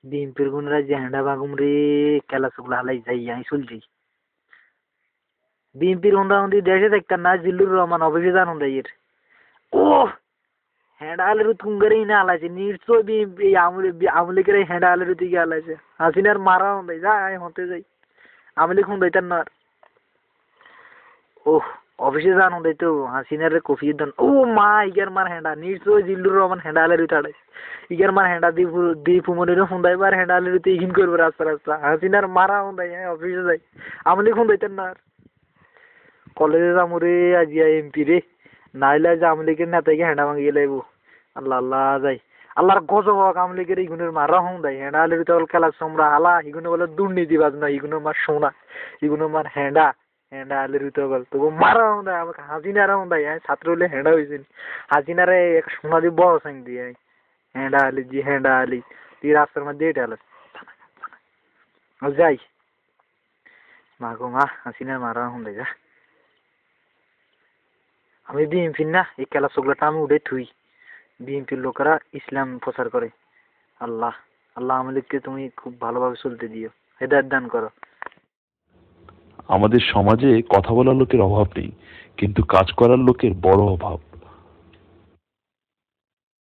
বিএনপির গুণরা যে হেঁডা বাগুম রে খেলা চুগলা হালাই যাই আমি চলছি বিএনপির হুন্ডা দেশে দেখতাম না জিল্লুর রহমান অফিসে জানুন দাইয়ের ও হেঁডা আলের তুঙ্গারে ইনা আলাইছে নিশ্চয় বিএনপি আমলিকের হেঁডা আলের দিকে আলাইছে হাসিনার মারা হুন্দাই যা আমি হতে যাই আমলিক হুন্দাইতার না ওহ অফিসে জানুন দাই তো হাসিনার কফি দান ও মা ইগার মার হেঁডা নিশ্চয় জিল্লুর রহমান হেঁডা আলের উঠাড়াইছে ইগার মার হেঁডা দীপু মনির হুন্দাইবার হেঁডা আলের ইগিন করবো রাস্তা রাস্তা হাসিনার মারা হুন্দাই হ্যাঁ অফিসে যাই আমলিক হুন্দাইতার না কলেজে যাবো রে আজিয়া এমপি রে নাইলে আজ আমলিকের নেতাকে হেঁডা ভাঙিয়ে লাইব আল্লাহ আল্লাহ যাই আল্লাহর গজব হোক আমলিকের ইগুনের মারা হুম দেয় হেঁডা আলের তল খেলা সোমরা হালা ইগুনে বলে দুর্নীতিবাজ না ইগুনের মার সোনা ইগুনের মার হেঁডা হেঁডা আলের তল তবু মারা হুম দেয় আমাকে হাজিনারা হুম দেয় ছাত্র হলে হেঁডা হয়েছে হাজিনারে এক সোনা দিয়ে বড় সাইন দিয়ে হেঁডা আলি জি হেঁডা আলি তুই রাস্তার মধ্যে এটা আলো যাই মা গো মা হাসিনার মারা হুম দেয় যা আমি বিএনপির না এই খেলা চোখলাটা আমি উঠে থুই বিএনপির লোকেরা ইসলাম প্রচার করে আল্লাহ আল্লাহ আমাদেরকে তুমি খুব ভালোভাবে চলতে দিও হেদায়েত দান করো। আমাদের সমাজে কথা বলার লোকের অভাব নেই, কিন্তু কাজ করার লোকের বড় অভাব।